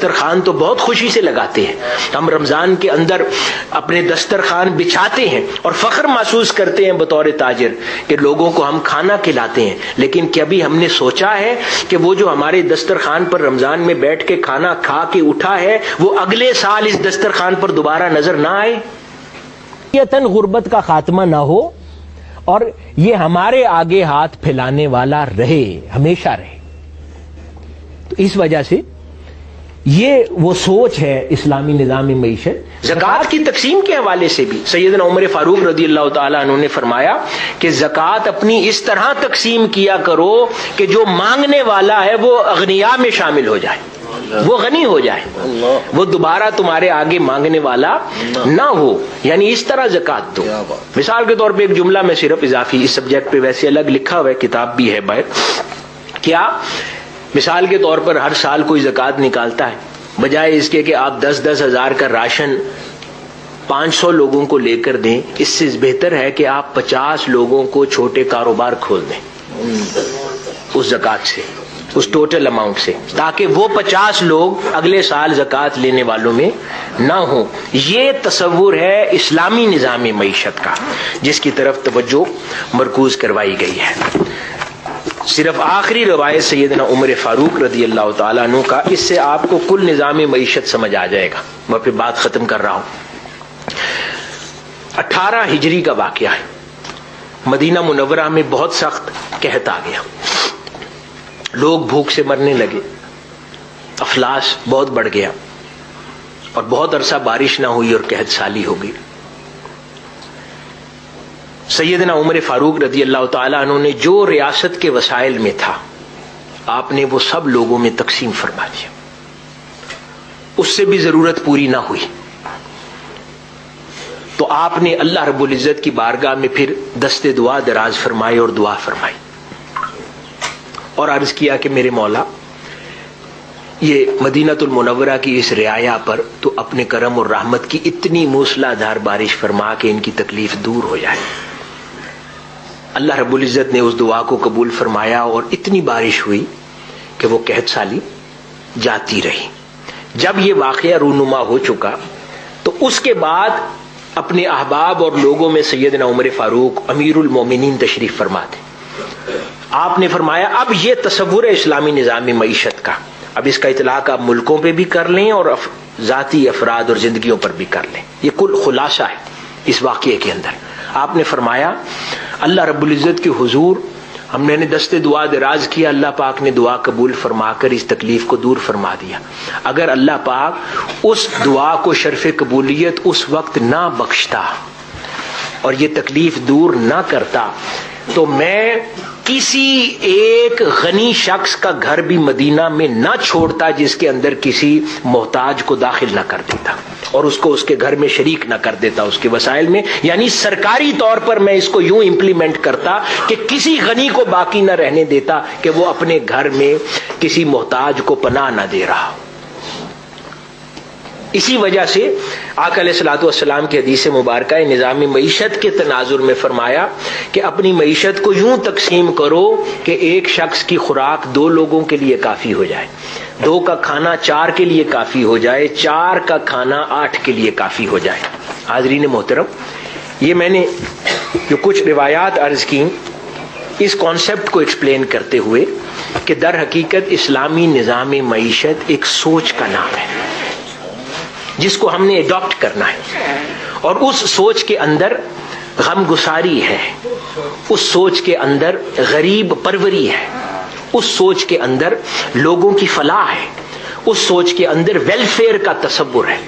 دسترخوان تو بہت خوشی سے لگاتے ہیں. ہم رمضان کے اندر اپنے دسترخوان بچھاتے ہیں اور فخر محسوس کرتے ہیں بطور تاجر کہ لوگوں کو ہم کھانا کھلاتے ہیں. لیکن کبھی ہم نے سوچا ہے کہ وہ جو ہمارے دسترخوان پر رمضان میں بیٹھ کے کھانا کھا کے اٹھا ہے وہ اگلے سال اس دسترخوان پر دوبارہ نظر نہ آئے؟ یتن غربت کا خاتمہ نہ ہو اور یہ ہمارے آگے ہاتھ پھیلانے والا رہے، ہمیشہ رہے. تو اس وجہ سے یہ وہ سوچ ہے اسلامی نظام معیشت. زکوٰۃ کی تقسیم کے حوالے سے بھی سیدنا عمر فاروق رضی اللہ تعالیٰ عنہ نے فرمایا کہ زکوٰۃ اپنی اس طرح تقسیم کیا کرو کہ جو مانگنے والا ہے وہ اغنیاء میں شامل ہو جائے، وہ غنی ہو جائے، وہ دوبارہ تمہارے آگے مانگنے والا نہ ہو. یعنی اس طرح زکوٰۃ دو. مثال کے طور پہ ایک جملہ میں صرف اضافی، اس سبجیکٹ پہ ویسے الگ لکھا ہوا ہے، کتاب بھی ہے باہر. کیا مثال کے طور پر ہر سال کوئی زکوٰۃ نکالتا ہے، بجائے اس کے کہ آپ 10-10 ہزار کا راشن 500 لوگوں کو لے کر دیں، اس سے بہتر ہے کہ آپ 50 لوگوں کو چھوٹے کاروبار کھول دیں اس زکوٰۃ سے، اس ٹوٹل اماؤنٹ سے، تاکہ وہ 50 لوگ اگلے سال زکوٰۃ لینے والوں میں نہ ہوں. یہ تصور ہے اسلامی نظام معیشت کا جس کی طرف توجہ مرکوز کروائی گئی ہے. صرف آخری روایت سیدنا عمر فاروق رضی اللہ تعالیٰ عنہ کا، اس سے آپ کو کل نظام معیشت سمجھ آ جائے گا. میں پھر بات ختم کر رہا ہوں. 18 ہجری کا واقعہ ہے. مدینہ منورہ میں بہت سخت قحط آ گیا، لوگ بھوک سے مرنے لگے، افلاس بہت بڑھ گیا اور بہت عرصہ بارش نہ ہوئی اور قحط سالی ہو گئی. سیدنا عمر فاروق رضی اللہ تعالیٰ عنہ نے جو ریاست کے وسائل میں تھا آپ نے وہ سب لوگوں میں تقسیم فرما دیا. اس سے بھی ضرورت پوری نہ ہوئی تو آپ نے اللہ رب العزت کی بارگاہ میں پھر دست دعا دراز فرمائے اور دعا فرمائی اور عرض کیا کہ میرے مولا، یہ مدینہ المنورہ کی اس رعایا پر تو اپنے کرم اور رحمت کی اتنی موسلا دھار بارش فرما کہ ان کی تکلیف دور ہو جائے. اللہ رب العزت نے اس دعا کو قبول فرمایا اور اتنی بارش ہوئی کہ وہ قحط سالی جاتی رہی. جب یہ واقعہ رونما ہو چکا تو اس کے بعد اپنے احباب اور لوگوں میں سیدنا عمر فاروق امیر المومنین تشریف فرما تھے. آپ نے فرمایا اب یہ تصور ہے اسلامی نظام معیشت کا، اب اس کا اطلاق آپ ملکوں پہ بھی کر لیں اور ذاتی افراد اور زندگیوں پر بھی کر لیں. یہ کل خلاصہ ہے اس واقعے کے اندر. آپ نے فرمایا اللہ رب العزت کے حضور ہم نے دست دعا دراز کیا، اللہ پاک نے دعا قبول فرما کر اس تکلیف کو دور فرما دیا. اگر اللہ پاک اس دعا کو شرف قبولیت اس وقت نہ بخشتا اور یہ تکلیف دور نہ کرتا تو میں کسی ایک غنی شخص کا گھر بھی مدینہ میں نہ چھوڑتا جس کے اندر کسی محتاج کو داخل نہ کر دیتا اور اس کو اس کے گھر میں شریک نہ کر دیتا اس کے وسائل میں. یعنی سرکاری طور پر میں اس کو یوں امپلیمنٹ کرتا کہ کسی غنی کو باقی نہ رہنے دیتا کہ وہ اپنے گھر میں کسی محتاج کو پناہ نہ دے رہا. اسی وجہ سے آقا علیہ الصلوۃ والسلام کی حدیث مبارکہ نظام معیشت کے تناظر میں فرمایا کہ اپنی معیشت کو یوں تقسیم کرو کہ ایک شخص کی خوراک 2 لوگوں کے لیے کافی ہو جائے، 2 کا کھانا 4 کے لیے کافی ہو جائے، 4 کا کھانا 8 کے لیے کافی ہو جائے. حاضرین محترم، یہ میں نے جو کچھ روایات عرض کی اس کانسیپٹ کو ایکسپلین کرتے ہوئے کہ در حقیقت اسلامی نظام معیشت ایک سوچ کا نام ہے جس کو ہم نے اڈاپٹ کرنا ہے اور اس سوچ کے اندر غم گساری ہے، اس سوچ کے اندر غریب پروری ہے، اس سوچ کے اندر لوگوں کی فلاح ہے، اس سوچ کے اندر ویلفیئر کا تصور ہے.